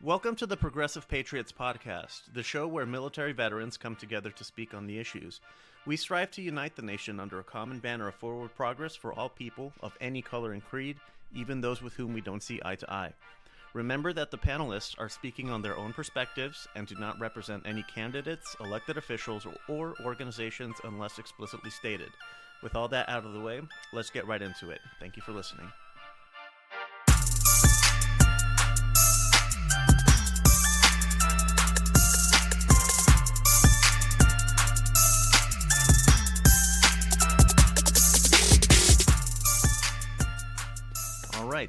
Welcome to the Progressive Patriots Podcast, the show where military veterans come together to speak on the issues. We strive to unite the nation under a common banner of forward progress for all people of any color and creed, even those with whom we don't see eye to eye. Remember that the panelists are speaking on their own perspectives and do not represent any candidates, elected officials, or organizations unless explicitly stated. With all that out of the way, let's get right into it. Thank you for listening.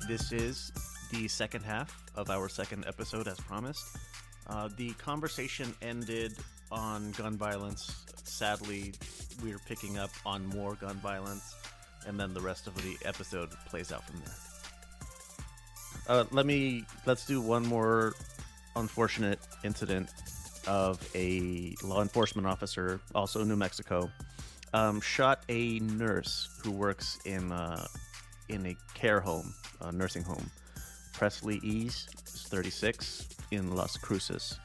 This is the second half of our second episode, as promised. The conversation ended on gun violence. Sadly, we're picking up on more gun violence, and then the rest of the episode plays out from there. Let's do one more unfortunate incident of a law enforcement officer, also in New Mexico, shot a nurse who works in a care home. Nursing home. Presley Ease is 36 in Las Cruces.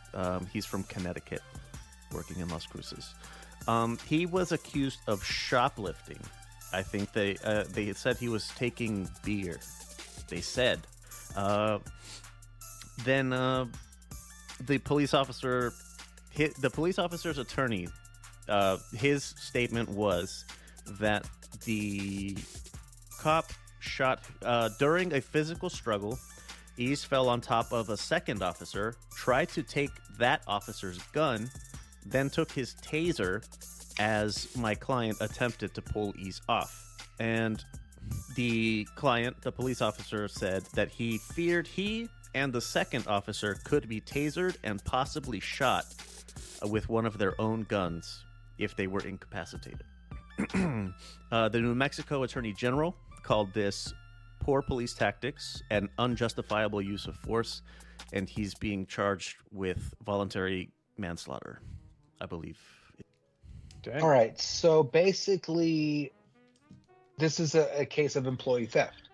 He's from Connecticut, working in Las Cruces. He was accused of shoplifting. I think they said he was taking beer. They said. Then the police officer's attorney, his statement was that the cop shot during a physical struggle. Ease fell on top of a second officer, tried to take that officer's gun, then took his taser as my client attempted to pull Ease off. And the police officer, said that he feared he and the second officer could be tasered and possibly shot with one of their own guns if they were incapacitated. The New Mexico Attorney General called this poor police tactics and unjustifiable use of force, and he's being charged with voluntary manslaughter, I believe. Dang. All right, so basically, this is a case of employee theft.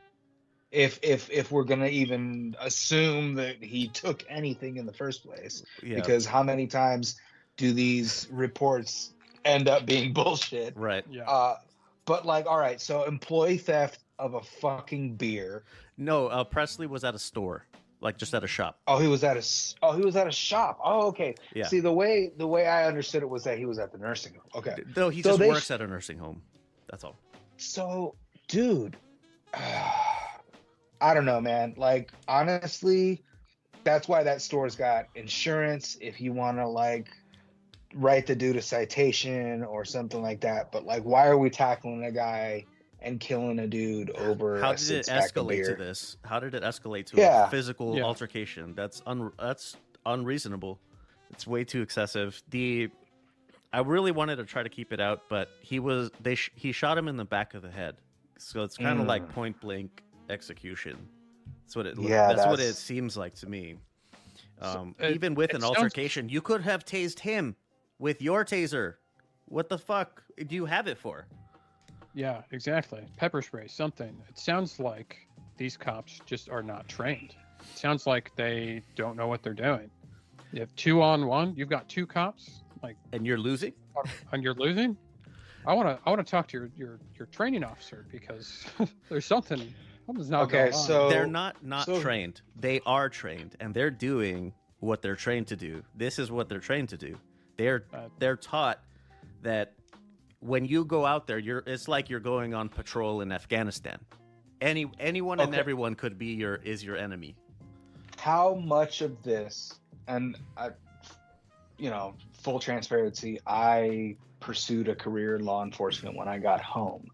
If we're gonna even assume that he took anything in the first place, because how many times do these reports end up being bullshit? Right. Yeah. But like, all right, so employee theft of a fucking beer. No, Presley was at a store, like just at a shop. He was at a shop. Oh, okay. Yeah. See, the way I understood it was that he was at the nursing home. Okay. No, he just works at a nursing home. That's all. So, dude, I don't know, man. Like, honestly, that's why that store's got insurance if you want to, like, write the dude a citation or something like that. But, like, why are we tackling a guy and killing a dude over How a did it six-pack of escalate beer? to this? How did it escalate to a physical altercation? That's unreasonable. It's way too excessive. I really wanted to try to keep it out, but he shot him in the back of the head. So it's kind of like point blank execution. That's what what it seems like to me. Even with an altercation, you could have tased him with your taser. What the fuck do you have it for? Yeah, exactly. Pepper spray, something. It sounds like these cops just are not trained. It sounds like they don't know what they're doing. You have 2-on-1. You've got two cops, and you're losing. And you're losing. I want to talk to your training officer, because there's something's not going on. So they're not trained. They are trained, and they're doing what they're trained to do. This is what they're trained to do. They're taught that when you go out there, it's like you're going on patrol in Afghanistan. Anyone and everyone could be your enemy. How much of this, and full transparency, I pursued a career in law enforcement when I got home.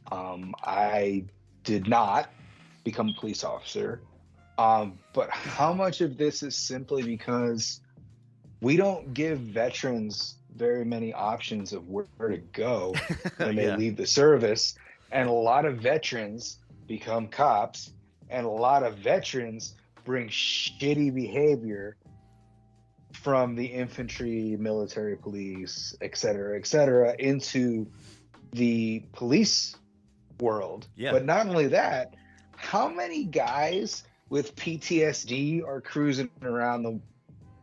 I did not become a police officer, but how much of this is simply because we don't give veterans very many options of where to go when they leave the service, and a lot of veterans become cops, and a lot of veterans bring shitty behavior from the infantry, military, police, et cetera, into the police world. Yeah. But not only that, how many guys with PTSD are cruising around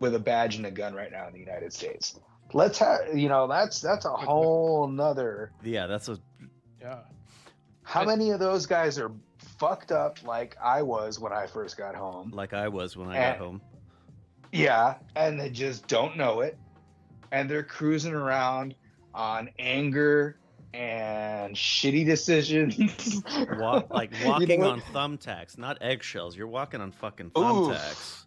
with a badge and a gun right now in the United States. Let's have, that's a whole nother. Yeah, that's a. Yeah. How many of those guys are fucked up like I was when I first got home? Like I was when I got home. Yeah, and they just don't know it. And they're cruising around on anger and shitty decisions. Walking on thumbtacks, not eggshells. You're walking on fucking thumbtacks.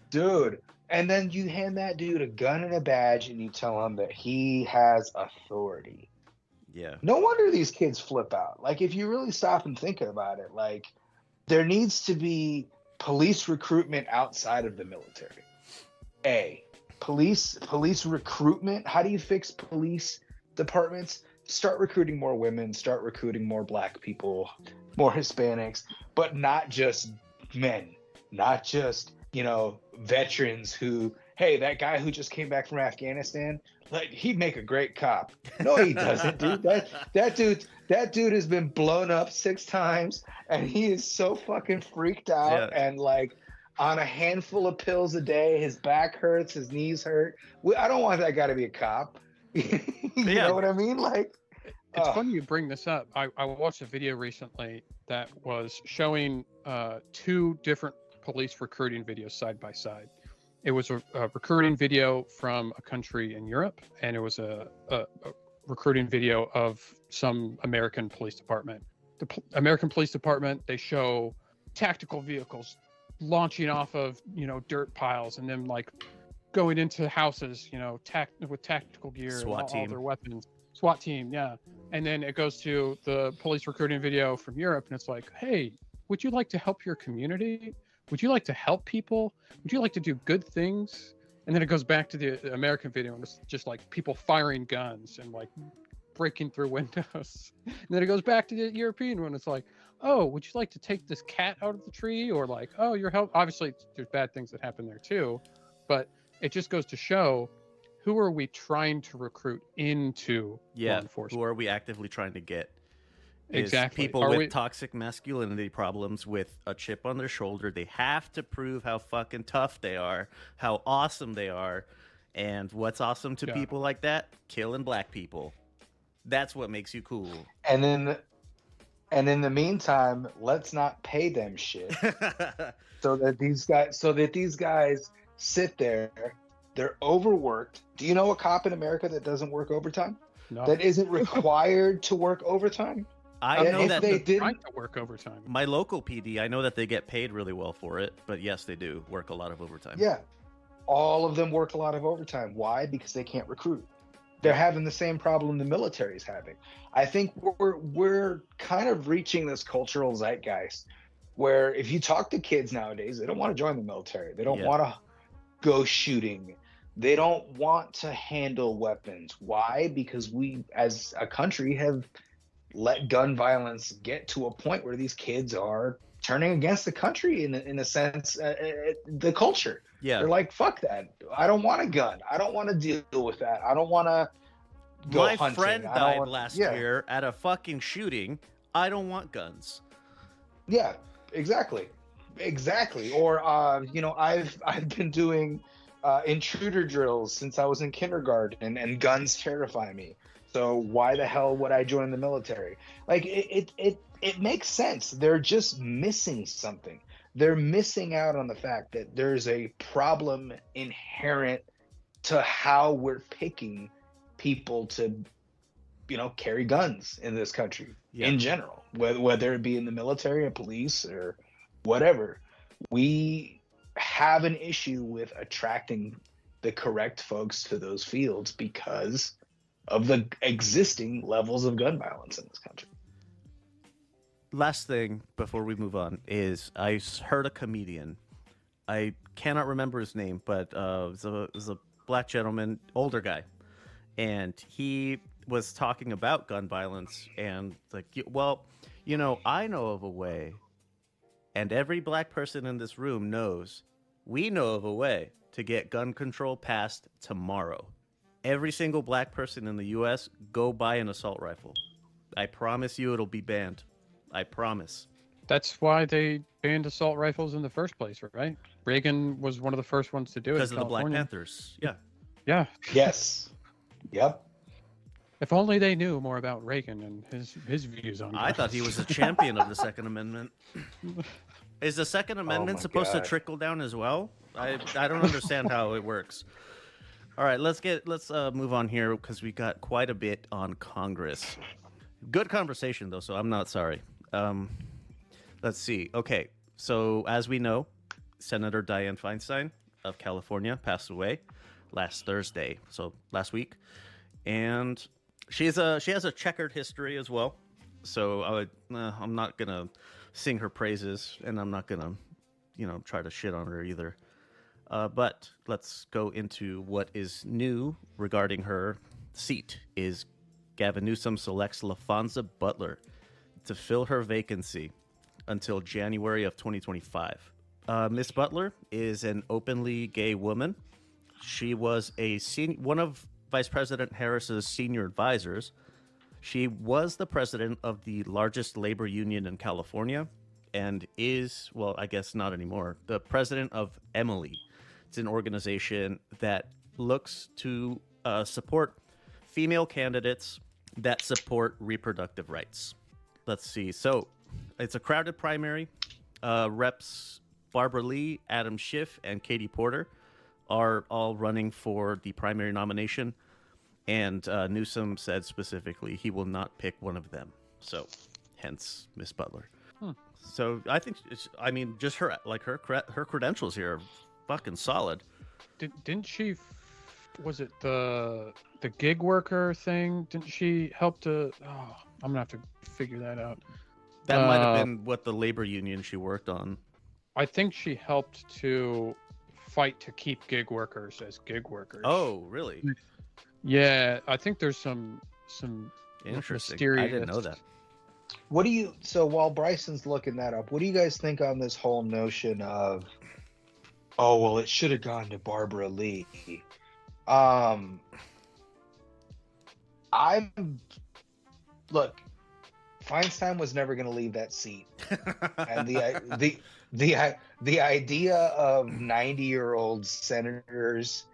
Dude. And then you hand that dude a gun and a badge and you tell him that he has authority. Yeah. No wonder these kids flip out. Like, if you really stop and think about it, like, there needs to be police recruitment outside of the military. Police recruitment. How do you fix police departments? Start recruiting more women, start recruiting more Black people, more Hispanics, but not just men, not just, veterans who, hey, that guy who just came back from Afghanistan, like, he'd make a great cop. No, he doesn't, dude. That dude has been blown up 6 times and he is so fucking freaked out and like on a handful of pills a day. His back hurts, his knees hurt. I don't want that guy to be a cop. You know what I mean? Like, it's funny you bring this up. I watched a video recently that was showing 2 different police recruiting videos side by side. It was a recruiting video from a country in Europe, and it was a recruiting video of some American police department. The American police department, they show tactical vehicles launching off of, dirt piles and then like going into houses, with tactical gear, SWAT all their weapons. SWAT team, yeah. And then it goes to the police recruiting video from Europe, and it's like, hey, would you like to help your community? Would you like to help people? Would you like to do good things? And then it goes back to the American video, and it's just like people firing guns and like breaking through windows. And then it goes back to the European one. It's like, oh, would you like to take this cat out of the tree? Or like, oh, you're help. Obviously, there's bad things that happen there too, but it just goes to show, who are we trying to recruit into law enforcement? Who are we actively trying to get? Exactly. People with toxic masculinity problems with a chip on their shoulder. They have to prove how fucking tough they are, how awesome they are. And what's awesome to people like that? Killing Black people. That's what makes you cool. And in the meantime, let's not pay them shit. so that these guys sit there, they're overworked. Do you know a cop in America that doesn't work overtime? No. That isn't required to work overtime? I know that they didn't work overtime. My local PD, I know that they get paid really well for it, but yes, they do work a lot of overtime. Yeah. All of them work a lot of overtime. Why? Because they can't recruit. They're having the same problem the military is having. I think we're kind of reaching this cultural zeitgeist where if you talk to kids nowadays, they don't want to join the military. They don't want to go shooting. They don't want to handle weapons. Why? Because we, as a country, have let gun violence get to a point where these kids are turning against the country in a sense, the culture. Yeah. They're like, fuck that. I don't want a gun. I don't want to deal with that. I don't want to go My hunting. friend died last year at a fucking shooting. I don't want guns. Yeah, exactly. Or, I've been doing intruder drills since I was in kindergarten, and guns terrify me. So why the hell would I join the military? Like, it makes sense. They're just missing something. They're missing out on the fact that there's a problem inherent to how we're picking people to, carry guns in this country in general, whether it be in the military or police or whatever. We have an issue with attracting the correct folks to those fields because of the existing levels of gun violence in this country. Last thing before we move on is I heard a comedian. I cannot remember his name, but it was a Black gentleman, older guy. And he was talking about gun violence and like, well, I know of a way, and every Black person in this room knows, we know of a way to get gun control passed tomorrow. Every single Black person in the U.S., go buy an assault rifle. I promise you it'll be banned. I promise. That's why they banned assault rifles in the first place, right? Reagan was one of the first ones to do it Because in of the Black California. Panthers. Yeah. Yeah. Yes. Yep. If only they knew more about Reagan and his views on I guns. thought he was a champion of the Second Amendment. Is the Second Amendment my supposed to God. trickle down as well? I don't understand how it works. All right, let's move on here because we got quite a bit on Congress. Good conversation though, so I'm not sorry. Let's see. Okay, so as we know, Senator Dianne Feinstein of California passed away last Thursday, so last week, and she has a checkered history as well. So I'm not gonna sing her praises, and I'm not gonna, try to shit on her either. But let's go into what is new regarding her seat. Is Gavin Newsom selects Laphonza Butler to fill her vacancy until January of 2025. Miss Butler is an openly gay woman. She was one of Vice President Harris's senior advisors. She was the president of the largest labor union in California and is, well, I guess not anymore, the president of Emily. It's an organization that looks to support female candidates that support reproductive rights. Let's see. So it's a crowded primary. Reps Barbara Lee, Adam Schiff, and Katie Porter are all running for the primary nomination. And Newsom said specifically he will not pick one of them. So hence Miss Butler. So I think, just her credentials here are fucking solid. Didn't she? Was it the gig worker thing? Didn't she help to? Oh, I'm gonna have to figure that out. That might have been what the labor union she worked on. I think she helped to fight to keep gig workers as gig workers. Oh, really? Yeah, I think there's some Interesting. mysterious. I didn't know that. So while Bryson's looking that up, what do you guys think on this whole notion of, oh, well, it should have gone to Barbara Lee? Look, Feinstein was never going to leave that seat. And the idea of 90-year-old senators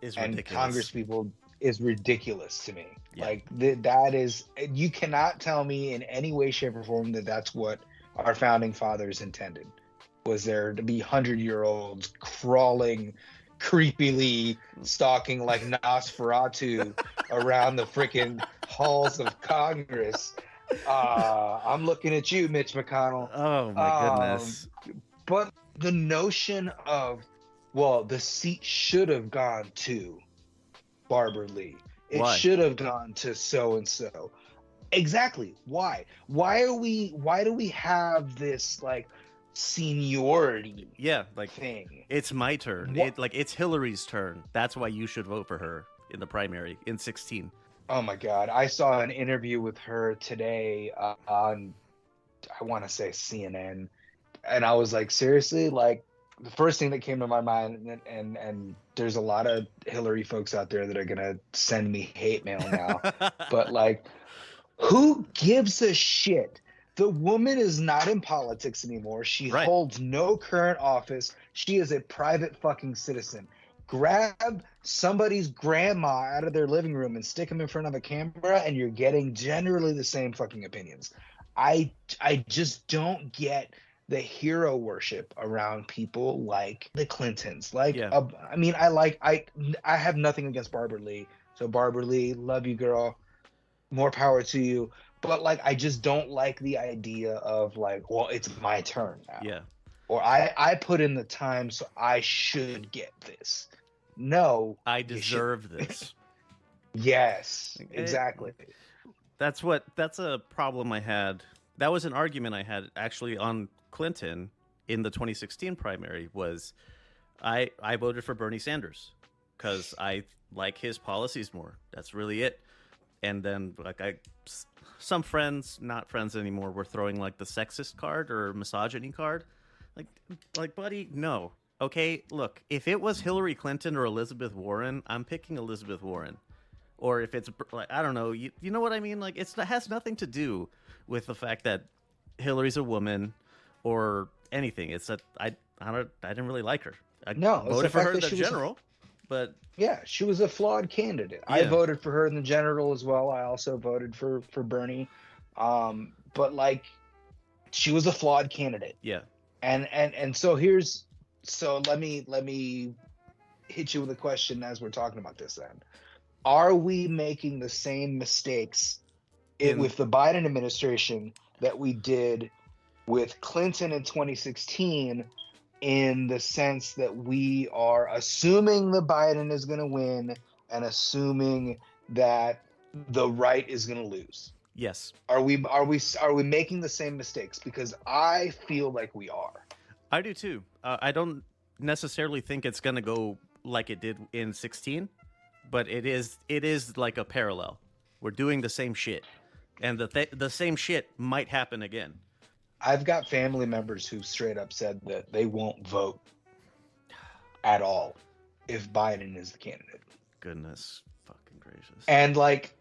and congresspeople is ridiculous to me. Yeah. Like that is, you cannot tell me in any way, shape, or form that that's what our founding fathers intended. Was there to be 100-year-olds crawling creepily, stalking like Nosferatu around the freaking halls of Congress? I'm looking at you, Mitch McConnell. Oh my goodness. But the notion of, well, the seat should have gone to Barbara Lee. It should have gone to so and so. Exactly. Why? Why do we have this like seniority? Yeah, like thing. It's my turn. It's Hillary's turn. That's why you should vote for her in the primary in 2016. Oh my God. I saw an interview with her today on, I want to say CNN. And I was like, seriously? Like, the first thing that came to my mind, and there's a lot of Hillary folks out there that are going to send me hate mail now. But like, who gives a shit? The woman is not in politics anymore. She holds no current office. She is a private fucking citizen. Grab somebody's grandma out of their living room and stick them in front of a camera, and you're getting generally the same fucking opinions. I just don't get the hero worship around people like the Clintons. Like, I have nothing against Barbara Lee. So Barbara Lee, love you, girl. More power to you. But like, I just don't like the idea of like, well, it's my turn now. Yeah. Or I put in the time, so I should get this. No, I deserve this. Yes, exactly. That's a problem I had. That was an argument I had actually on Clinton in the 2016 primary. Was I voted for Bernie Sanders because I like his policies more. That's really it. And then some friends, not friends anymore, were throwing like the sexist card or misogyny card. Like, buddy, no. Okay, look, if it was Hillary Clinton or Elizabeth Warren, I'm picking Elizabeth Warren. Or if it's, like, I don't know, you know what I mean? Like, it has nothing to do with the fact that Hillary's a woman or anything. It's that I didn't really like her. I No, it's voted the for fact her in that the she was general, but Yeah, she was a flawed candidate. I Yeah. voted for her in the general as well. I also voted for Bernie. But like, she was a flawed candidate. yeah, And so let me hit you with a question as we're talking about this then. Are we making the same mistakes with the Biden administration that we did with Clinton in 2016, in the sense that we are assuming the Biden is going to win and assuming that the right is going to lose? yes, Are we making the same mistakes? Because I feel like we are. I do too. I don't necessarily think it's gonna go like it did in 16, but it is like a parallel. We're doing the same shit, and the same shit might happen again. I've got family members who straight up said that they won't vote at all if Biden is the candidate. Goodness fucking gracious. And like,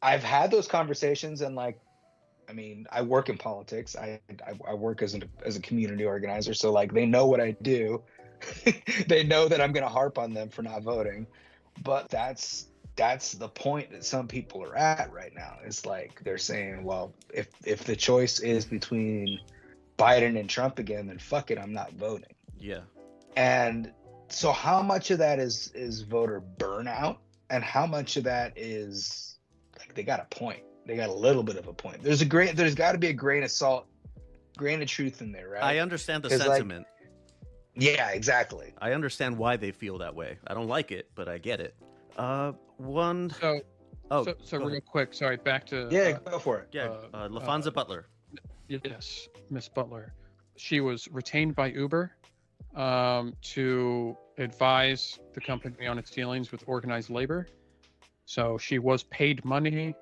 I've had those conversations, and like, I mean, I work in politics. I work as a community organizer, so like, they know what I do. They know that I'm going to harp on them for not voting, but that's the point that some people are at right now. It's like, they're saying, well, if the choice is between Biden and Trump again, then fuck it, I'm not voting. Yeah. And so how much of that is voter burnout, and how much of that is like, they got a point? They got a little bit of a point. There's got to be a grain of salt, grain of truth in there, right? I understand the 'Cause, like, sentiment. yeah, exactly. I understand why they feel that way. I don't like it, but I get it. So go real ahead. quick, sorry, back to Go for it. Yeah, Laphonza Butler. yes, Miss Butler. She was retained by Uber to advise the company on its dealings with organized labor. So she was paid money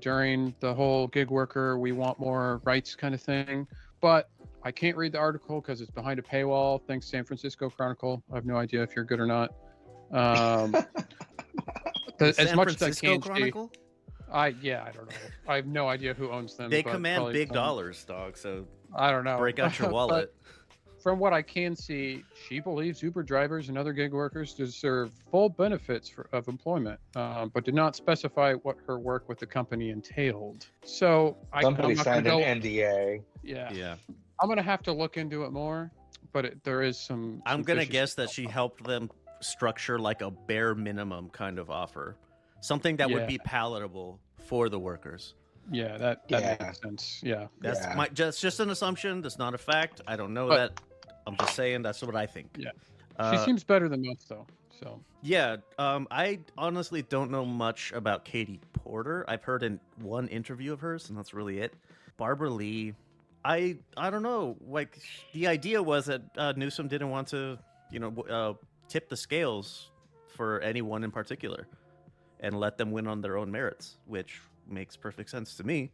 during the whole gig worker, we want more rights kind of thing. But I can't read the article because it's behind a paywall. Thanks, San Francisco Chronicle. I have no idea if you're good or not. As San much as I Francisco can Chronicle? I don't know. I have no idea who owns them. They but command probably big some- dollars, dog. So I don't know. break out your But wallet. from what I can see, she believes Uber drivers and other gig workers deserve full benefits of employment, but did not specify what her work with the company entailed. So Somebody I'm not gonna signed go, an NDA. yeah, Yeah. I'm gonna have to look into it more. But there is some. I'm some gonna fishy guess stuff. that she helped them structure like a bare minimum kind of offer, something that would Yeah. be palatable for the workers. Yeah, that Yeah. makes sense. Yeah. That's Yeah. just an assumption. That's not a fact. I don't know But- that. I'm just saying that's what I think. Yeah. Uh, She seems better than most, though. So Yeah, I honestly don't know much about Katie Porter. I've heard in one interview of hers, and that's really it. Barbara Lee, I don't know. Like, the idea was that Newsom didn't want to, tip the scales for anyone in particular, and let them win on their own merits, which makes perfect sense to me.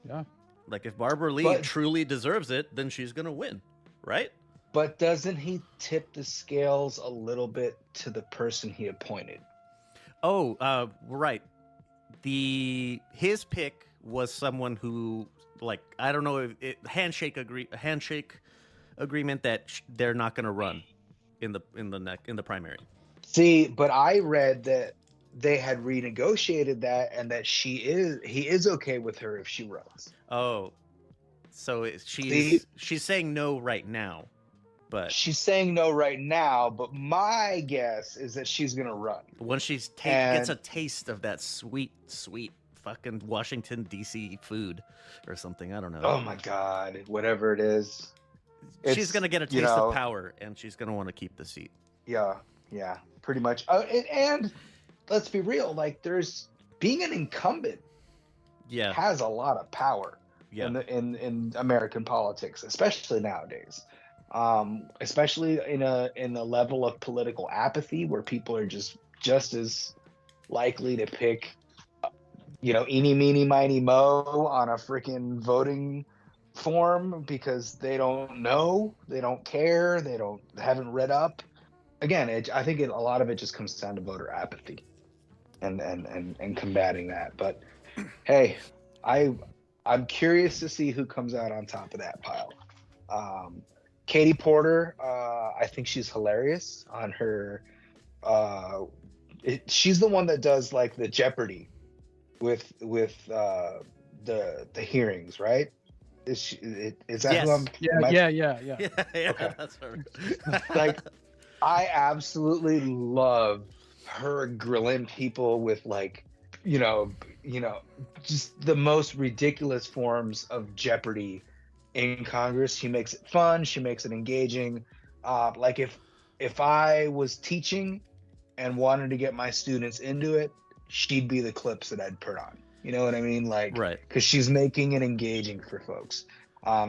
yeah. Like, if Barbara Lee But- truly deserves it, then she's gonna win, right? But doesn't he tip the scales a little bit to the person he appointed? Oh, right. His pick was someone who, like, I don't know, handshake agreement that they're not going to run in the primary. See, but I read that they had renegotiated that, and that he is okay with her if she runs. Oh, so See? she's saying no right now, but She's saying no right now, but my guess is that she's gonna run. when she And- gets a taste of that sweet fucking Washington D.C. food or something, I don't know. Oh my God, whatever it is. She's it's, gonna get a you taste know, of power, and she's gonna want to keep the seat. Yeah, pretty much. And let's be real, like, there's being an incumbent Yeah, has a lot of power yeah. in American politics, especially nowadays. Especially in a level of political apathy where people are just as likely to pick, eeny, meeny, miny, mo on a freaking voting form because they don't know, they don't care, haven't read up. Again, I think a lot of it just comes down to voter apathy and combating that. But hey, I'm curious to see who comes out on top of that pile. Katie Porter, I think she's hilarious on her. She's the one that does like the Jeopardy with the hearings, right? Is that who Yes. I'm? Yeah, am I- yeah. Yeah, Okay. that's her. Like, I absolutely love her grilling people with like, you know, just the most ridiculous forms of Jeopardy in Congress. She makes it fun. She makes it engaging. Like if I was teaching and wanted to get my students into it, she'd be the clips that I'd put on. You know what I mean? Like, Right. because she's making it engaging for folks.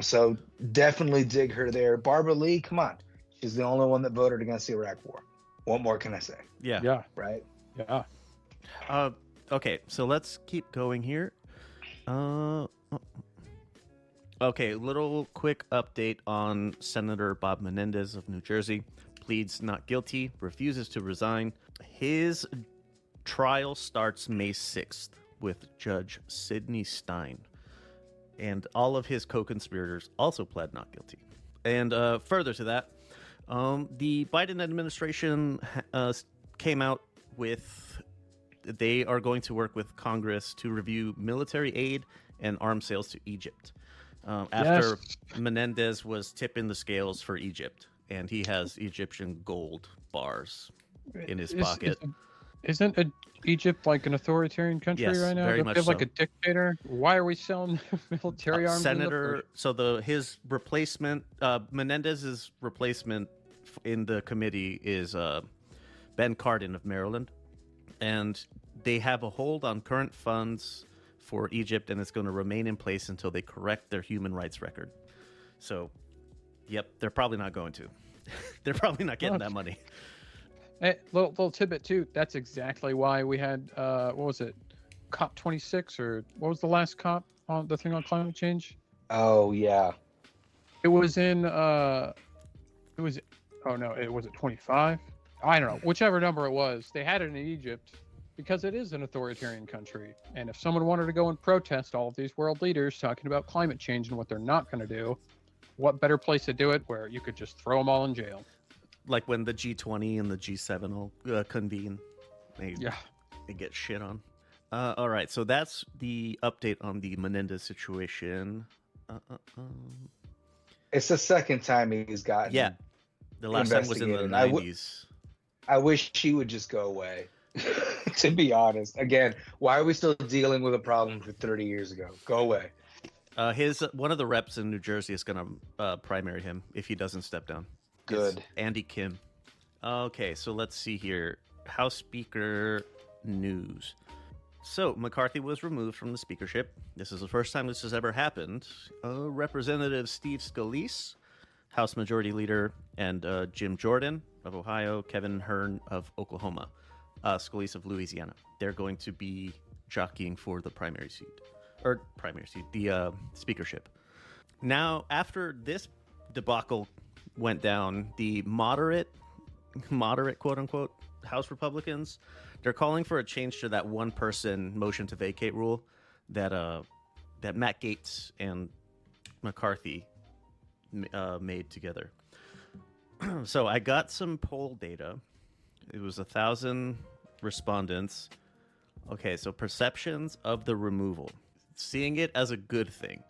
So definitely dig her there. Barbara Lee, come on. She's the only one that voted against the Iraq War. What more can I say? Yeah. Yeah, Right? yeah. Okay, so let's keep going here. Okay, little quick update on Senator Bob Menendez of New Jersey. Pleads not guilty, refuses to resign. His trial starts May 6th with Judge Sidney Stein. And all of his co-conspirators also pled not guilty. And further to that, the Biden administration came out with they are going to work with Congress to review military aid and arms sales to Egypt. After Menendez was tipping the scales for Egypt, and he has Egyptian gold bars in his pocket. Isn't Egypt like an authoritarian country Yes, right now? very Don't much they have like so. a dictator? Why are we selling military arms? Senator, his replacement, Menendez's replacement in the committee is Ben Cardin of Maryland, and they have a hold on current funds for Egypt, and it's going to remain in place until they correct their human rights record. So, yep, they're probably not going to. They're probably not getting that money. Hey, little tidbit too. That's exactly why we had what was it, COP26, or what was the last COP on the thing on climate change? Oh yeah. It was in it was it was 25. I don't know, whichever number it was. They had it in Egypt because it is an authoritarian country. And if someone wanted to go and protest all of these world leaders talking about climate change and what they're not going to do, what better place to do it where you could just throw them all in jail? Like when the G20 and the G7 will convene, they get shit on. All right, so that's the update on the Menendez situation. It's the second time he's gotten. Yeah, the last time was in the investigated. 90s. I wish he would just go away. To be honest, again, why are we still dealing with a problem from 30 years ago? Go away. One of the reps in New Jersey is going to primary him if he doesn't step down. Good. It's Andy Kim. Okay, so let's see here. House Speaker news. So McCarthy was removed from the speakership. This is the first time this has ever happened. Representative Steve Scalise, House Majority Leader, and Jim Jordan of Ohio, Kevin Hern of Oklahoma, Scalise of Louisiana. They're going to be jockeying for the the speakership. Now, after this debacle went down, the moderate quote unquote House Republicans, they're calling for a change to that one person motion to vacate rule that Matt Gaetz and McCarthy made together. So I got some poll data. It was 1,000 respondents. Okay, so perceptions of the removal, seeing it as a good thing.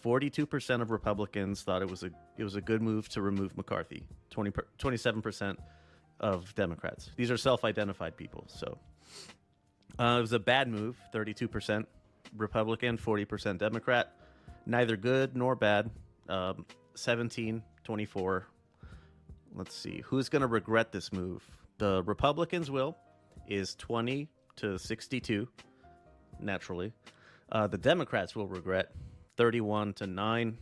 42% of Republicans thought it was a good move to remove McCarthy. 27% of Democrats. These are self-identified people. So it was a bad move. 32% Republican, 40% Democrat. Neither good nor bad. 17, 24. Let's see. Who's going to regret this move? The Republicans will. Is 20 to 62. Naturally. The Democrats will regret. 31 to 9.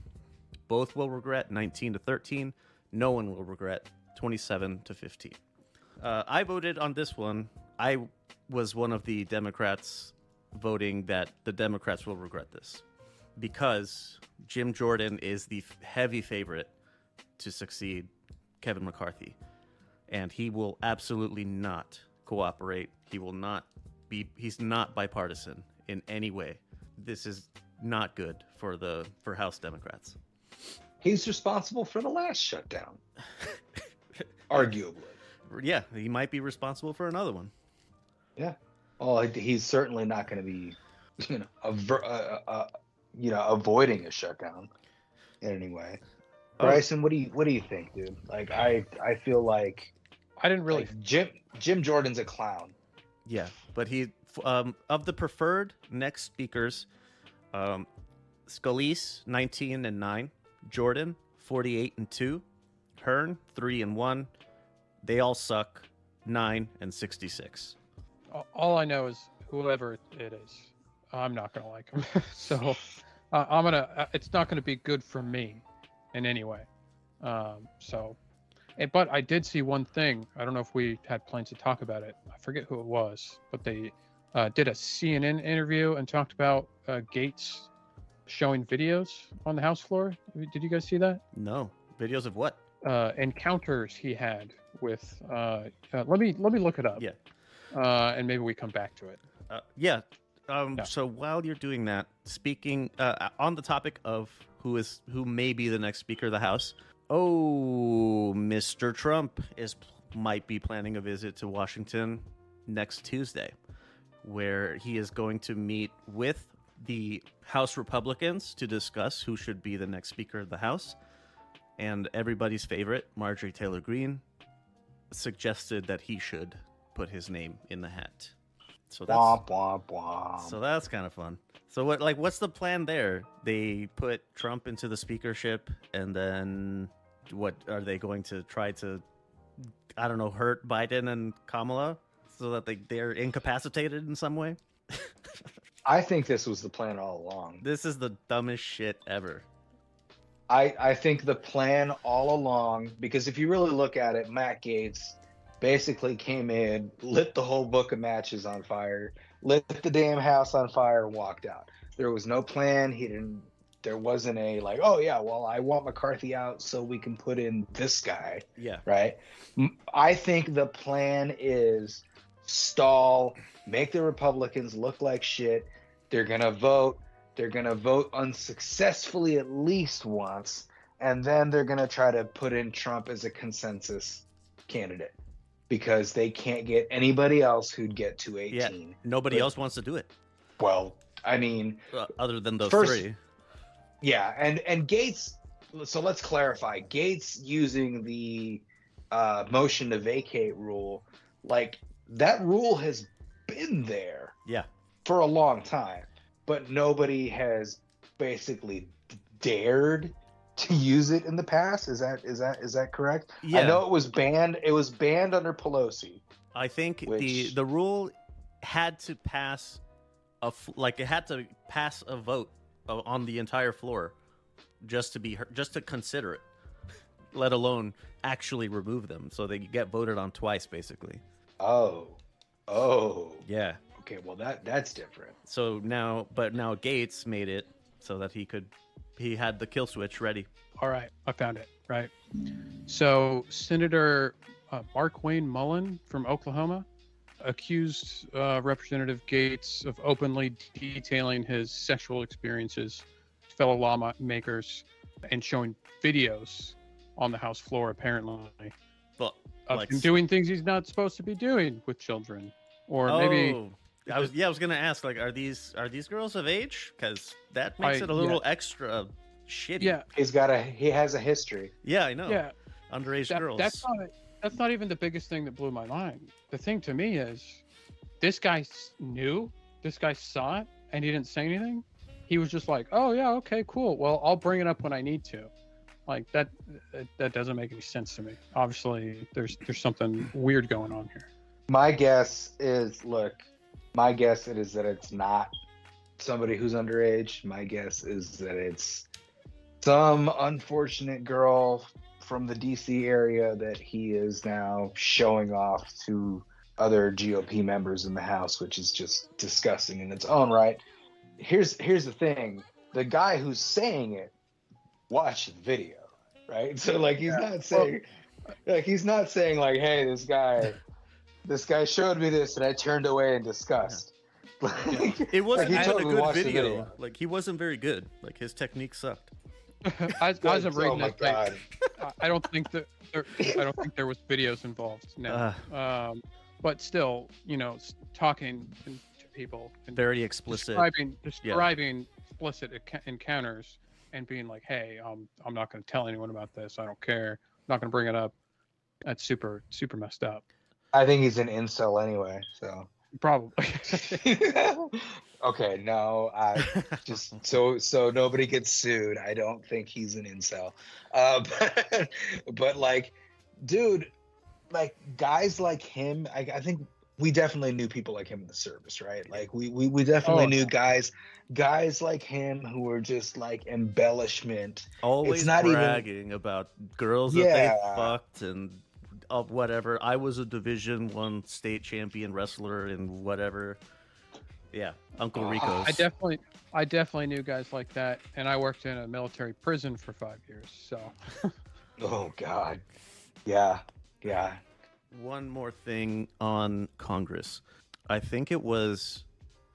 Both will regret. 19 to 13. No one will regret. 27 to 15. I voted on this one. I was one of the Democrats voting that the Democrats will regret this because Jim Jordan is the heavy favorite to succeed Kevin McCarthy, and he will absolutely not cooperate. He's not bipartisan in any way. This is not good for House Democrats. He's responsible for the last shutdown, arguably. Yeah, he might be responsible for another one. Yeah. Oh, he's certainly not going to be, avoiding a shutdown in any way. Bryson, what do you think, dude? Like, I feel like I didn't really. Jim Jordan's a clown. Yeah, but he of the preferred next speakers, Scalise 19-9, Jordan 48-2, Hearn 3-1. They all suck 9-66. All I know is whoever it is, I'm not gonna like him. So I'm gonna. It's not gonna be good for me in any way. But I did see one thing. I don't know if we had plans to talk about it. I forget who it was, but they did a CNN interview and talked about Gates showing videos on the House floor. Did you guys see that? No. Videos of what? Encounters he had with. Let me look it up. Yeah. And maybe we come back to it. Yeah. So while you're doing that, speaking on the topic of who may be the next Speaker of the House. Oh, Mr. Trump might be planning a visit to Washington next Tuesday, where he is going to meet with the House Republicans to discuss who should be the next Speaker of the House. And everybody's favorite, Marjorie Taylor Greene, suggested that he should put his name in the hat. So that's womp, womp, womp. So that's kind of fun. So what's the plan there? They put Trump into the speakership, and then what are they going to try to, I don't know, hurt Biden and Kamala so that they're incapacitated in some way? I think this was the plan all along. This is the dumbest shit ever. I think the plan all along, because if you really look at it, Matt Gaetz basically came in, lit the whole book of matches on fire, lit the damn house on fire, and walked out. There was no plan. There wasn't a like, oh yeah, well, I want McCarthy out so we can put in this guy. Yeah. Right. I think the plan is stall, make the Republicans look like shit. They're going to vote. They're going to vote unsuccessfully at least once. And then they're going to try to put in Trump as a consensus candidate, because they can't get anybody else who'd get to 18. Yeah, nobody else wants to do it. Well, I mean, other than those three. Yeah, and Gaetz. So let's clarify. Gaetz using the motion to vacate rule, like that rule has been there. Yeah. For a long time, but nobody has basically dared to use it in the past. Is that correct? Yeah. I know it was banned. It was banned under Pelosi. I think the rule had to pass it had to pass a vote on the entire floor just to consider it, let alone actually remove them. So they get voted on twice, basically. Oh, yeah. Okay, well that's different. So now Gaetz made it so that he had the kill switch ready. All right, I found it. Right. So Senator Mark Wayne Mullen from Oklahoma accused Representative Gaetz of openly detailing his sexual experiences to fellow lawmakers and showing videos on the House floor, apparently, Well, of him doing things he's not supposed to be doing with children, or maybe. I was gonna ask, like, are these girls of age? Because that makes it a little extra shitty. Yeah, he has a history. Yeah, I know. Yeah, underage girls. That's not even the biggest thing that blew my mind. The thing to me is, this guy knew, this guy saw it, and he didn't say anything. He was just like, "Oh yeah, okay, cool. Well, I'll bring it up when I need to." Like that doesn't make any sense to me. Obviously, there's something weird going on here. My guess is that it's not somebody who's underage. My guess is that it's some unfortunate girl from the DC area that he is now showing off to other GOP members in the House, which is just disgusting in its own right. Here's the thing. The guy who's saying it watched the video, right? So like he's not saying like, hey, this guy showed me this and I turned away in disgust. It wasn't like, even a good watched the video. Like, he wasn't very good. Like, his technique sucked. As I'm Oh reading my this, god. I don't think that I don't think there was videos involved now. But still, talking to people and Very explicit. describing explicit encounters and being like, "Hey, I'm not going to tell anyone about this. I don't care. I'm not going to bring it up." That's super messed up. I think he's an incel anyway, so. Probably. Okay, no, I just so nobody gets sued. I don't think he's an incel. But like, dude, like guys like him, I think we definitely knew people like him in the service, right? Like we definitely knew guys like him who were just like embellishment. Always It's not bragging about girls that they fucked and whatever. I was a Division I state champion wrestler and whatever. Yeah, Uncle Rico's. I definitely knew guys like that, and I worked in a military prison for 5 years. So. Oh God. Yeah. One more thing on Congress. I think it was,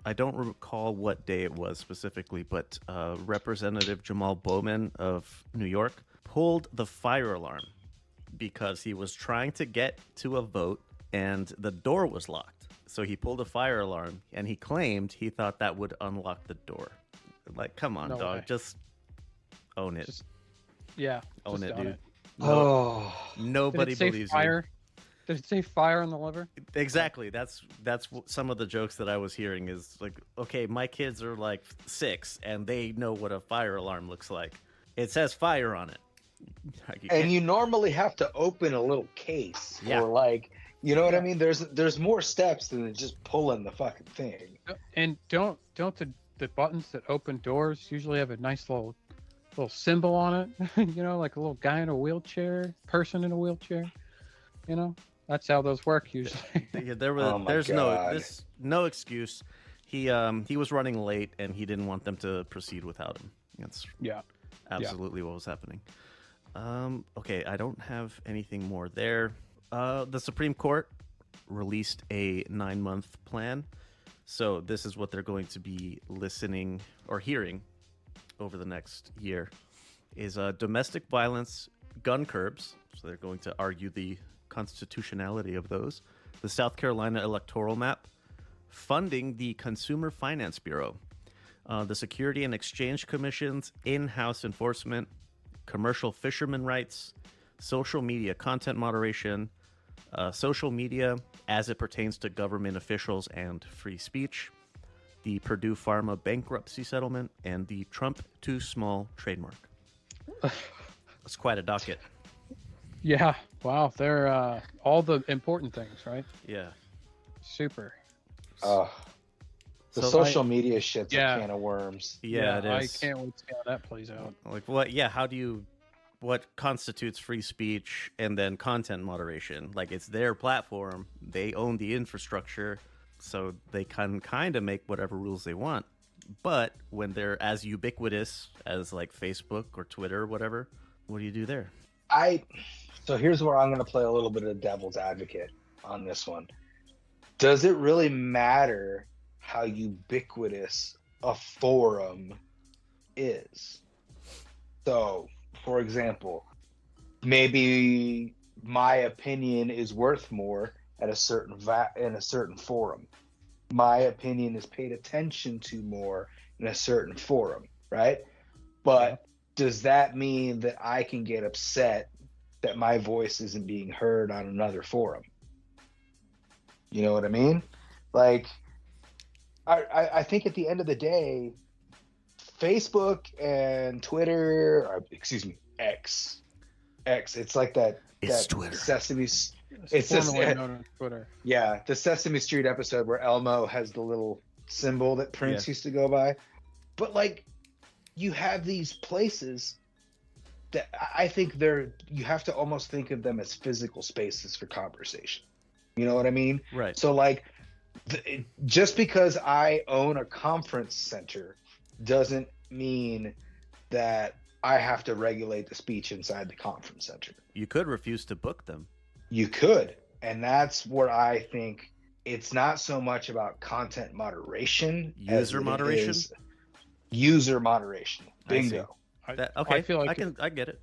I don't recall what day it was specifically, but Representative Jamal Bowman of New York pulled the fire alarm because he was trying to get to a vote and the door was locked. So he pulled a fire alarm and he claimed he thought that would unlock the door. Like, come on, dog. Way. Just own it. Own it, dude. Nobody believes fire? Did it say fire on the lever? Exactly. That's some of the jokes that I was hearing is like, okay, my kids are like 6 and they know what a fire alarm looks like. It says fire on it. And you normally have to open a little case or like, you know what I mean? There's more steps than just pulling the fucking thing. And don't the buttons that open doors usually have a nice little symbol on it? Like a little guy in a wheelchair, person in a wheelchair. That's how those work usually. There's no excuse. He was running late and he didn't want them to proceed without him. That's absolutely what was happening. Okay, I don't have anything more there. The Supreme Court released a 9-month plan. So this is what they're going to be listening or hearing over the next year is domestic violence, gun curbs. So they're going to argue the constitutionality of those. The South Carolina electoral map, funding the Consumer Finance Bureau, the Security and Exchange Commission's in-house enforcement, commercial fishermen rights, social media content moderation, social media as it pertains to government officials and free speech, the Purdue Pharma bankruptcy settlement, and the Trump Too Small trademark. That's quite a docket. Yeah. Wow. They're all the important things, right? Yeah. Super. The social media shit's a can of worms. Yeah, it is. I can't wait to see how that plays out. Like what? Yeah. What constitutes free speech and then content moderation? Like it's their platform. They own the infrastructure, so they can kind of make whatever rules they want. But when they're as ubiquitous as like Facebook or Twitter or whatever, what do you do there? So here's where I'm going to play a little bit of devil's advocate on this one. Does it really matter how ubiquitous a forum is? So, for example, maybe my opinion is worth more at a certain in a certain forum. My opinion is paid attention to more in a certain forum, right? But does that mean that I can get upset that my voice isn't being heard on another forum? You know what I mean? Like, I think at the end of the day, Facebook and Twitter, or excuse me, X, it's like that. It's that Twitter. Sesame. It's formerly known as Twitter. Yeah, the Sesame Street episode where Elmo has the little symbol that Prince used to go by. But like, you have these places that I think you have to almost think of them as physical spaces for conversation. You know what I mean? Right. So like, just because I own a conference center doesn't mean that I have to regulate the speech inside the conference center. You could refuse to book them. You could. And that's where I think it's not so much about content moderation. User moderation? User moderation. Bingo. Okay, I feel like I get it.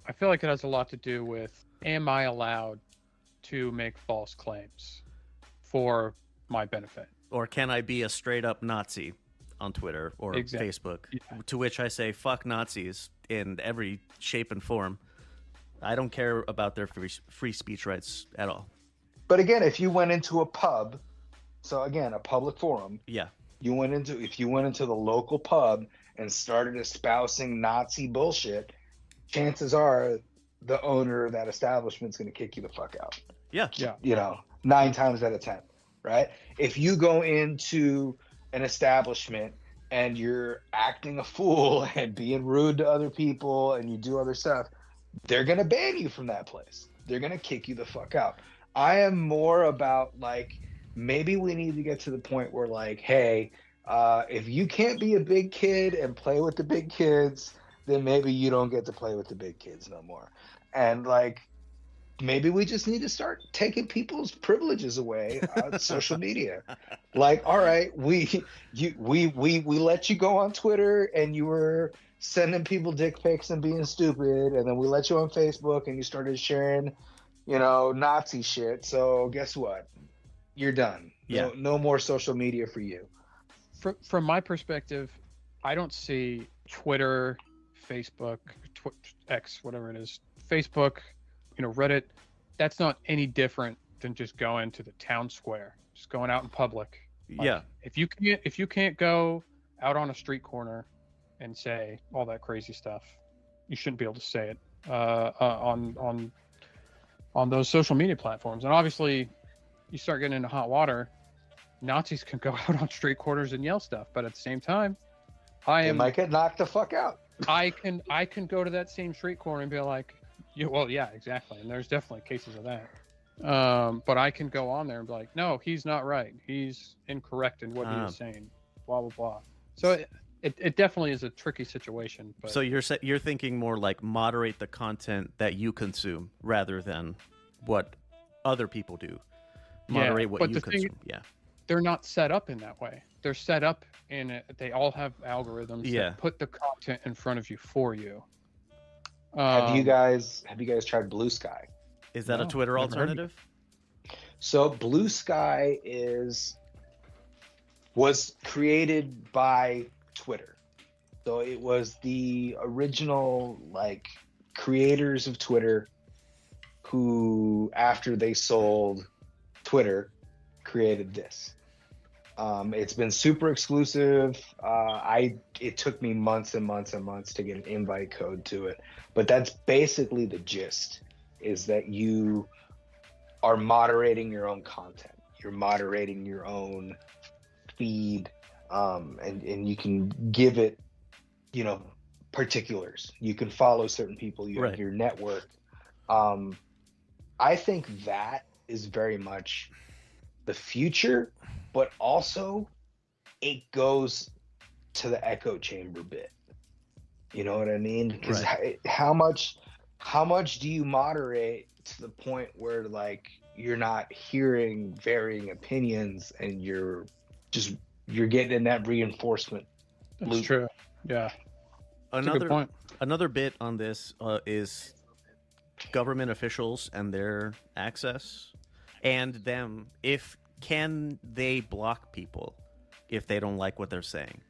I feel like it has a lot to do with, am I allowed to make false claims for my benefit? Or can I be a straight up Nazi on Twitter or Facebook? Yeah. To which I say, fuck Nazis in every shape and form. I don't care about their free speech rights at all. But again, if you went into a pub, so again, a public forum, Yeah. if you went into the local pub and started espousing Nazi bullshit, chances are the owner of that establishment is going to kick you the fuck out. Yeah. Yeah. 9 times out of 10, right? If you go into an establishment and you're acting a fool and being rude to other people and you do other stuff, they're going to ban you from that place. They're going to kick you the fuck out. I am more about like, maybe we need to get to the point where like, hey, if you can't be a big kid and play with the big kids, then maybe you don't get to play with the big kids no more. And like, maybe we just need to start taking people's privileges away on social media. Like, all right, we let you go on Twitter and you were sending people dick pics and being stupid, and then we let you on Facebook and you started sharing, Nazi shit. So guess what? You're done. Yeah. No more social media for you. From my perspective, I don't see Twitter, Facebook, X, whatever it is, Facebook, Reddit. That's not any different than just going to the town square, just going out in public. Like, Yeah. If you can't go out on a street corner and say all that crazy stuff, you shouldn't be able to say it on those social media platforms. And obviously, you start getting into hot water, Nazis can go out on street corners and yell stuff, but at the same time, They might get knocked the fuck out. I can go to that same street corner and be like, yeah, exactly. And there's definitely cases of that. But I can go on there and be like, no, he's not right. He's incorrect in what he is saying. Blah blah blah. So it definitely is a tricky situation. But So you're thinking more like moderate the content that you consume rather than what other people do. Moderate what you consume. Yeah. They're not set up in that way. They're set up in it. They all have algorithms that put the content in front of you for you. Have you guys tried Blue Sky? Is that a Twitter alternative? So Blue Sky was created by Twitter. So it was the original like creators of Twitter who, after they sold Twitter, created this. It's been super exclusive. It took me months and months and months to get an invite code to it, but that's basically the gist, is that you are moderating your own content. You're moderating your own feed, and you can give it, particulars. You can follow certain people. You have your network. I think that is very much the future, but also it goes to the echo chamber bit. You know what I mean? Because how much do you moderate to the point where like you're not hearing varying opinions and you're getting in that reinforcement loop? That's true. Yeah. That's a good point. Another bit on this is government officials and their access, and them, can they block people if they don't like what they're saying?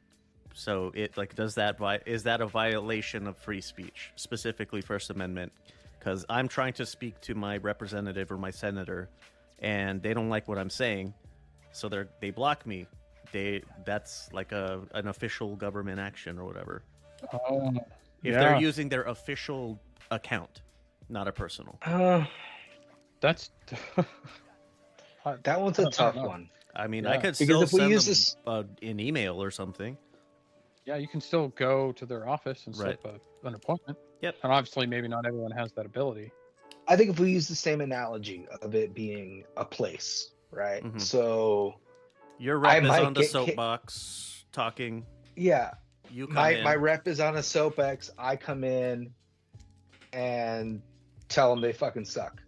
So is that a violation of free speech, specifically First Amendment? Because I'm trying to speak to my representative or my senator, and they don't like what I'm saying, so they block me. That's like an official government action or whatever. If they're using their official account, not a personal. That's that one's a tough one. I mean, I could still send them an email or something. Yeah, you can still go to their office and set up an appointment. Yep. And obviously, maybe not everyone has that ability. I think if we use the same analogy of it being a place, right? Mm-hmm. So your rep is on the soapbox talking. Yeah. You come my rep is on a soapbox. I come in and tell them they fucking suck.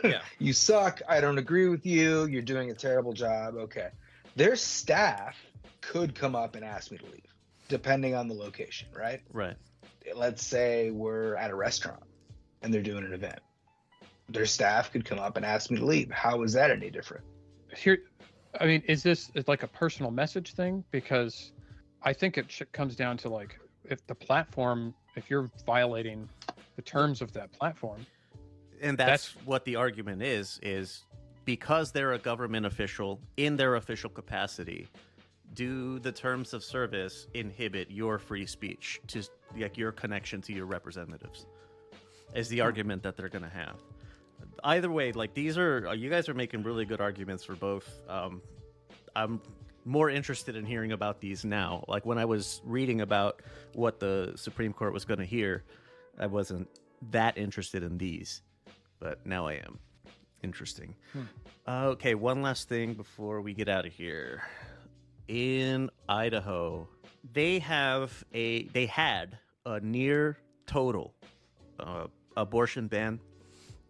Yeah. You suck. I don't agree with you. You're doing a terrible job. Okay. Their staff could come up and ask me to leave, depending on the location, right? Right. let's say we're at a restaurant and they're doing an event. Their staff could come up and ask me to leave. How is that any different? Here, I mean, is this like a personal message thing? Because I think it comes down to like, if the platform, if you're violating the terms of that platform. And that's what the argument is because they're a government official in their official capacity, do the terms of service inhibit your free speech, to like your connection to your representatives, is the argument that they're going to have. Either way, like, you guys are making really good arguments for both. I'm more interested in hearing about these now. Like, when I was reading about what the Supreme Court was going to hear, I wasn't that interested in these, but now I am. Interesting. Okay, one last thing before we get out of here. In Idaho, they had a near total abortion ban,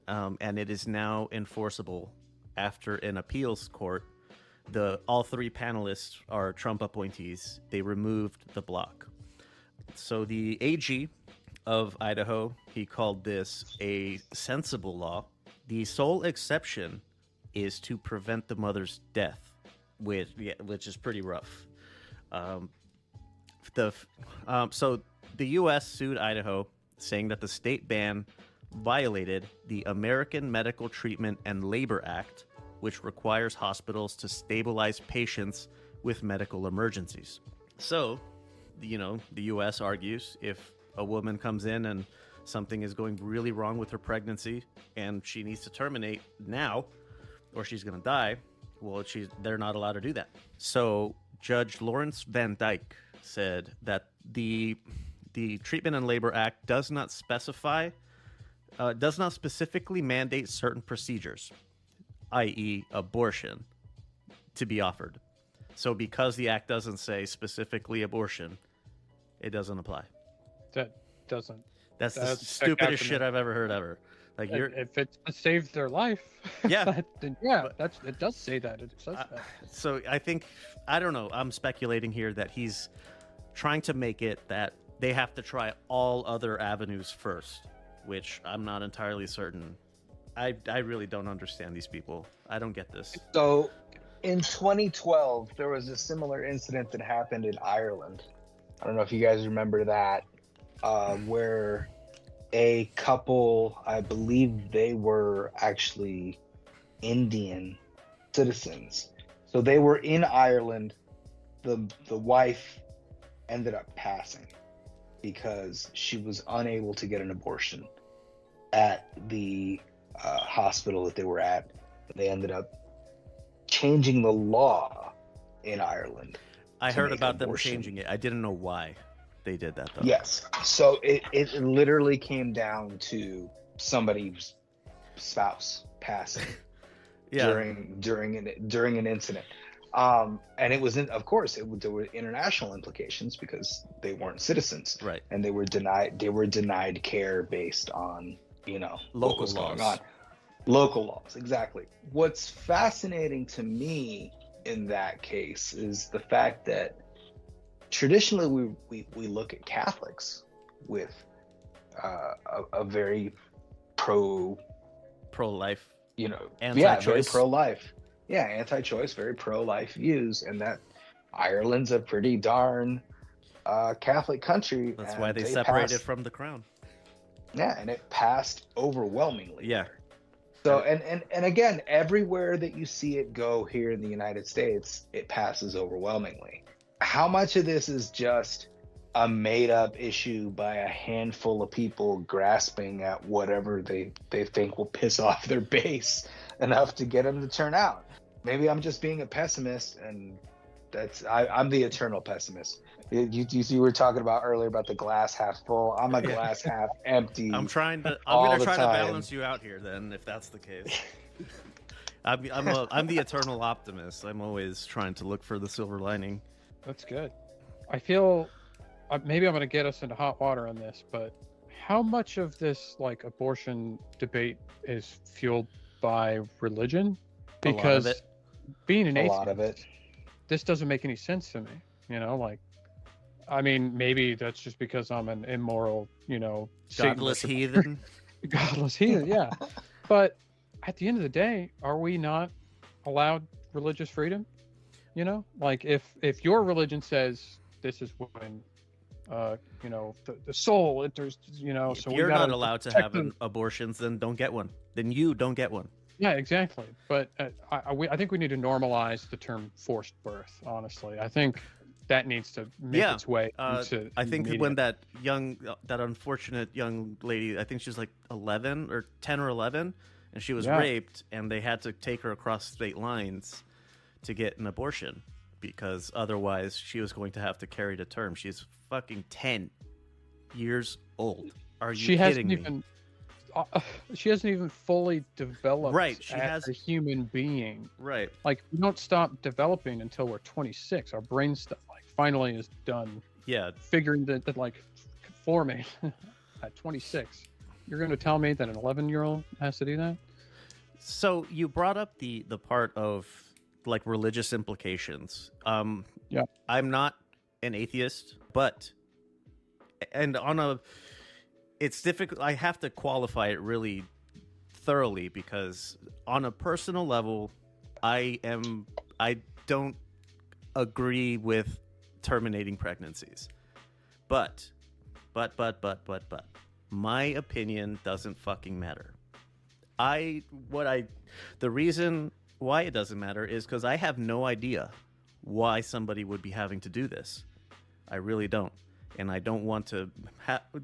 and it is now enforceable after an appeals court. All three panelists are Trump appointees. They removed the block. So the AG of Idaho, he called this a sensible law. The sole exception is to prevent the mother's death, which is pretty rough. So the U.S. sued Idaho, saying that the state ban violated the American Medical Treatment and Labor Act, which requires hospitals to stabilize patients with medical emergencies. So, the U.S. argues if a woman comes in and something is going really wrong with her pregnancy and she needs to terminate now or she's going to die, well, they're not allowed to do that. So Judge Lawrence Van Dyke said that the Treatment and Labor Act does not specifically mandate certain procedures, i.e. abortion, to be offered. So because the act doesn't say specifically abortion, it doesn't apply. That's the stupidest shit I've ever heard ever. Like, if it saves their life, yeah, then yeah, it does say that. It says that. So I don't know. I'm speculating here that he's trying to make it that they have to try all other avenues first, which I'm not entirely certain. I really don't understand these people. I don't get this. So in 2012, there was a similar incident that happened in Ireland. I don't know if you guys remember that, where a couple, I believe they were actually Indian citizens. So they were in Ireland. The wife ended up passing because she was unable to get an abortion at the hospital that they were at. They ended up changing the law in Ireland. I heard about them changing it. I didn't know why they did that, though. Yes. So it literally came down to somebody's spouse passing during an incident. And it was there were international implications because they weren't citizens. Right. And they were denied care based on, what was going on. Local laws, exactly. What's fascinating to me in that case is the fact that traditionally we look at Catholics with a very pro-life, anti-choice. Very pro-life, anti-choice, very pro-life views, and that Ireland's a pretty darn Catholic country. That's why they separated from the crown. Yeah, and it passed overwhelmingly. Yeah. So and again, everywhere that you see it go here in the United States, it passes overwhelmingly. How much of this is just a made-up issue by a handful of people grasping at whatever they think will piss off their base enough to get them to turn out? Maybe I'm just being a pessimist, and I'm the eternal pessimist. You were talking about earlier about the glass half full. I'm a glass half empty. I'm going to try to balance you out here then, if that's the case. I'm the eternal optimist. I'm always trying to look for the silver lining. That's good. I feel maybe I'm going to get us into hot water on this, but how much of this abortion debate is fueled by religion? Because a lot of it. Being an atheist, lot of it. This doesn't make any sense to me. I mean, maybe that's just because I'm an immoral, Godless Satan heathen. godless heathen. Yeah, but at the end of the day, are we not allowed religious freedom? Like if your religion says this is when, the soul enters, If so we you're gotta not allowed to protect have them. abortions, then don't get one. Then you don't get one. Yeah, exactly. But I think we need to normalize the term forced birth. Honestly, I think that needs to make Yeah, its way into I the think media. when that unfortunate young lady, I think she was like 11 or 10 or 11, and she was Yeah. raped, and they had to take her across state lines to get an abortion because otherwise she was going to have to carry to term. She's fucking 10 years old. Are you she kidding hasn't me? even she hasn't even fully developed Right, she as has- a human being. Right. Like we don't stop developing until we're 26. Our brain stuff finally is done Yeah. figuring that like forming at 26. You're going to tell me that an 11-year-old has to do that? So you brought up the part of like religious implications. Yeah. I'm not an atheist, but it's difficult. I have to qualify it really thoroughly because on a personal level, I don't agree with terminating pregnancies. But my opinion doesn't fucking matter. The reason why it doesn't matter is because I have no idea why somebody would be having to do this. I really don't. And I don't want to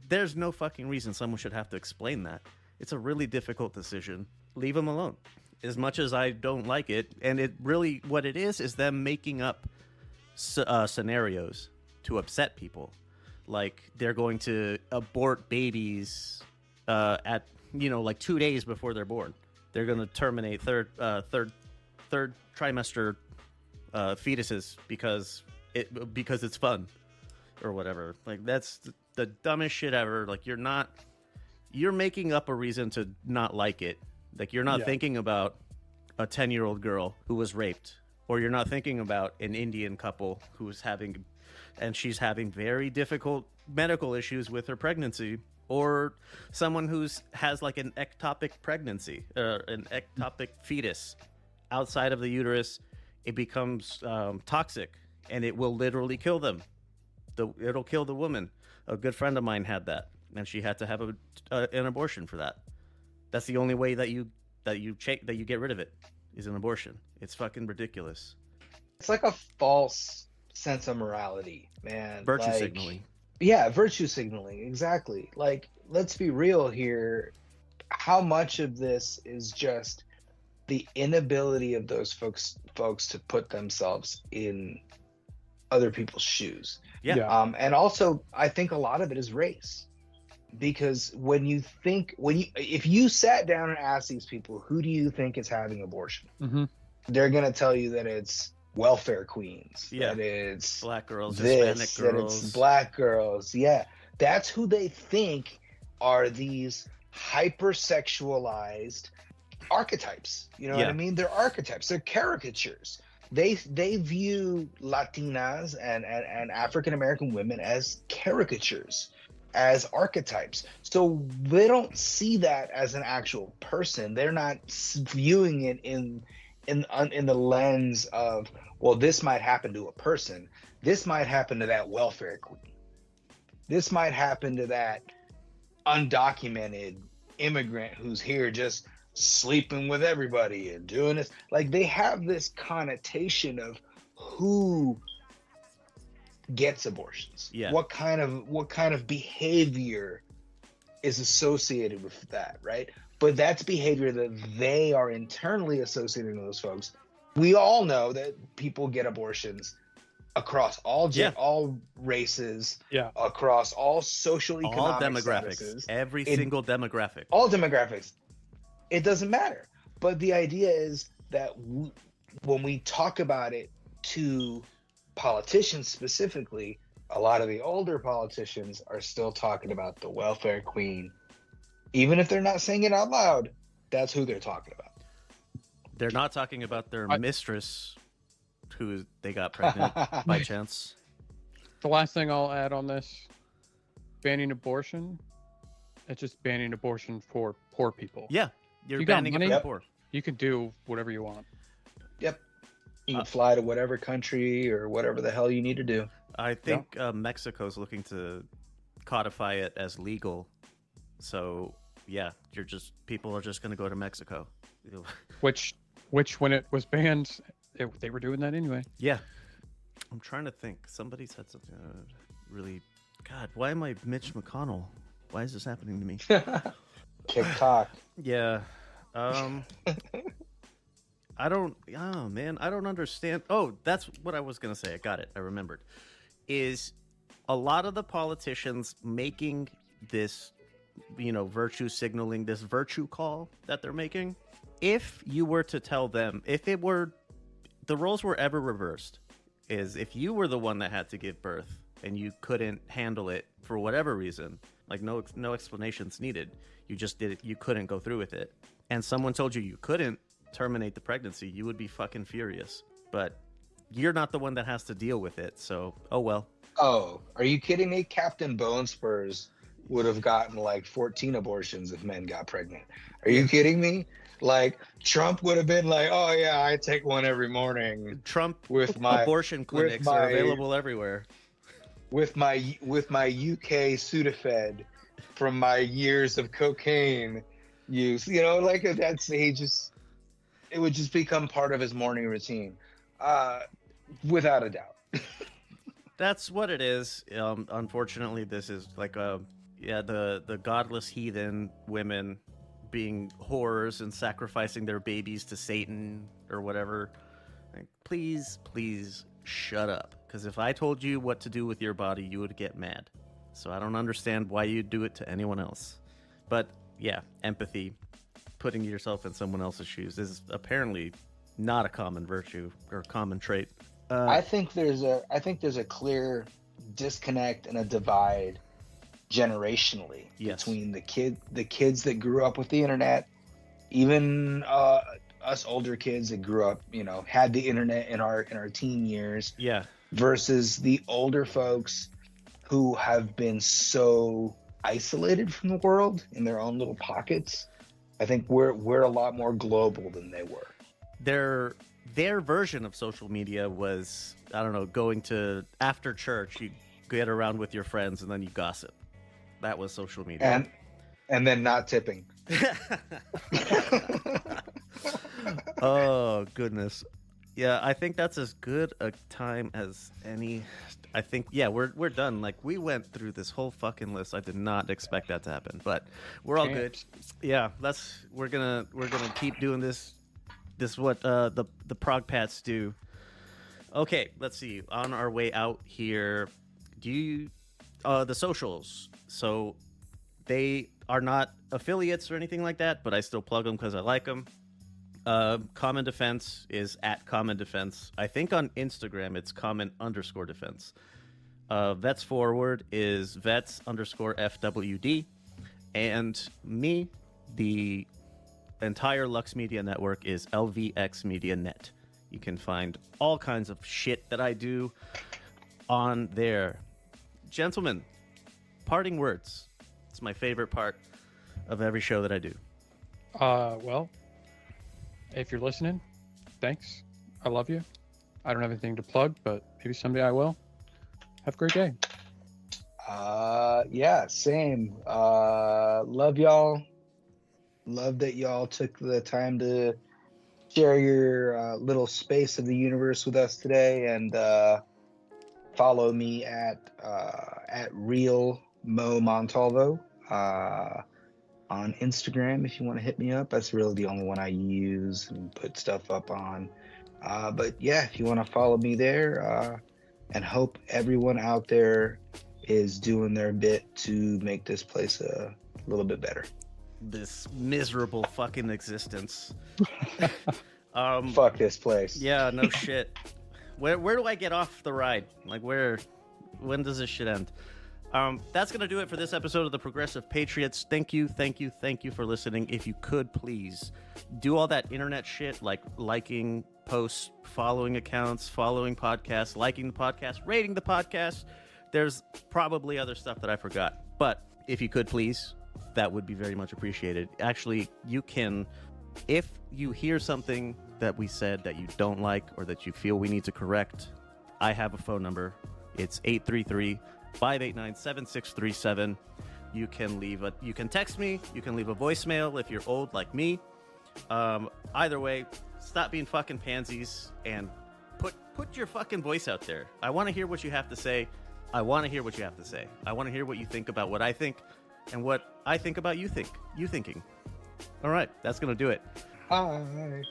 there's no fucking reason someone should have to explain that. It's a really difficult decision. Leave them alone. As much as I don't like it, and it really, what it is them making up scenarios to upset people. Like they're going to abort babies at like 2 days before they're born. They're going to terminate third trimester fetuses because it's fun or whatever. Like that's the dumbest shit ever. Like you're making up a reason to not like it. Like you're not thinking about a 10-year-old girl who was raped, or you're not thinking about an Indian couple who's she's having very difficult medical issues with her pregnancy, or someone has like an ectopic pregnancy, an ectopic fetus outside of the uterus. It becomes toxic, and it will literally kill them. It'll kill the woman. A good friend of mine had that, and she had to have an abortion for that. That's the only way that you get rid of it is an abortion. It's fucking ridiculous. It's like a false sense of morality, man. Virtue signaling. Yeah, virtue signaling, exactly. Like, let's be real here. How much of this is just the inability of those folks to put themselves in other people's shoes? Yeah. And also, I think a lot of it is race, because if you sat down and asked these people, who do you think is having abortion? Mm-hmm. They're gonna tell you that it's welfare queens. Yeah. That it's Black girls, this, Hispanic that girls. it's black girls. Yeah, that's who they think are these hypersexualized archetypes. You know what I mean? They're archetypes. They're caricatures. They view Latinas and African American women as caricatures, as archetypes. So they don't see that as an actual person. They're not viewing it in the lens of, well, this might happen to a person. This might happen to that welfare queen. This might happen to that undocumented immigrant who's here just sleeping with everybody and doing this. Like, they have this connotation of who gets abortions. Yeah. What kind of behavior is associated with that, right? But that's behavior that they are internally associating with those folks. We all know that people get abortions across all all races, across all socioeconomic all demographics, statuses, every single demographic. All demographics. It doesn't matter. But the idea is that when we talk about it to politicians specifically, a lot of the older politicians are still talking about the welfare queen. Even if they're not saying it out loud, that's who they're talking about. They're not talking about their mistress who they got pregnant by chance. The last thing I'll add on this, banning abortion, it's just banning abortion for poor people. Yeah, you're You got banning it money? for the Yep. poor. You can do whatever you want. Yep. You can fly to whatever country or whatever the hell you need to do. I think Mexico's looking to codify it as legal. So yeah, people are just going to go to Mexico. Which when it was banned, they were doing that anyway. Yeah, I'm trying to think. Somebody said something really. God, why am I Mitch McConnell? Why is this happening to me? TikTok. Yeah. I don't. Oh man, I don't understand. Oh, that's what I was gonna say. I got it. I remembered. Is a lot of the politicians making this, virtue signaling, this virtue call that they're making. If you were to tell them, if it were, the roles were ever reversed, is if you were the one that had to give birth and you couldn't handle it for whatever reason, like no explanations needed, you just did it, you couldn't go through with it, and someone told you couldn't terminate the pregnancy, you would be fucking furious. But you're not the one that has to deal with it, so oh well. Oh, are you kidding me? Captain Bone Spurs would have gotten like 14 abortions if men got pregnant. Are you kidding me? Like Trump would have been like, "Oh yeah, I take one every morning." Trump with my abortion clinics are available everywhere. With my UK Sudafed from my years of cocaine use, like it would just become part of his morning routine, without a doubt. That's what it is. Unfortunately, this is like the godless heathen women being whores and sacrificing their babies to Satan or whatever. Like, please shut up. Because if I told you what to do with your body, you would get mad. So I don't understand why you'd do it to anyone else. But yeah, empathy, putting yourself in someone else's shoes, is apparently not a common virtue or common trait. I think there's a clear disconnect and a divide generationally between the kids that grew up with the internet, even us older kids that grew up, had the internet in our teen years, versus the older folks who have been so isolated from the world in their own little pockets. I think we're a lot more global than they were. Their version of social media was, I don't know, going to after church, you get around with your friends and then you gossip. That was social media. And then not tipping. Oh, goodness. Yeah, I think that's as good a time as any. I think, we're done. Like, we went through this whole fucking list. I did not expect that to happen, but we're all good. Yeah, we're gonna keep doing this. This is what the Progpats do. Okay, let's see. On our way out here, the socials. So they are not affiliates or anything like that, but I still plug them because I like them. Common Defense is at Common Defense. I think on Instagram it's Common_Defense. Vets Forward is Vets_FWD. And me, the entire Lux Media Network, is LVX Media Net. You can find all kinds of shit that I do on there. Gentlemen, parting words. It's my favorite part of every show that I do. Well, if you're listening, thanks. I love you. I don't have anything to plug, but maybe someday I will. Have a great day. Yeah, same. Love y'all. Love that y'all took the time to share your little space of the universe with us today, and follow me at Real Mo Montalvo on Instagram if you want to hit me up. That's really the only one I use and put stuff up on. But yeah, if you want to follow me there, and hope everyone out there is doing their bit to make this place a little bit better. This miserable fucking existence. Fuck this place. Yeah, no shit. Where do I get off the ride? Like, when does this shit end? That's going to do it for this episode of the Progressive Patriots. Thank you for listening. If you could, please do all that internet shit, like liking posts, following accounts, following podcasts, liking the podcast, rating the podcast, There's probably other stuff that I forgot, but if you could please, that would be very much appreciated. Actually, you can, if you hear something that we said that you don't like or that you feel we need to correct, I have a phone number. It's 833-589-7637. You can text me, you can leave a voicemail if you're old like me. Either way, stop being fucking pansies and put your fucking voice out there. I want to hear what you have to say. I want to hear what you have to say. I want to hear what you think about what I think and what I think about you thinking. All right, that's going to do it. Bye.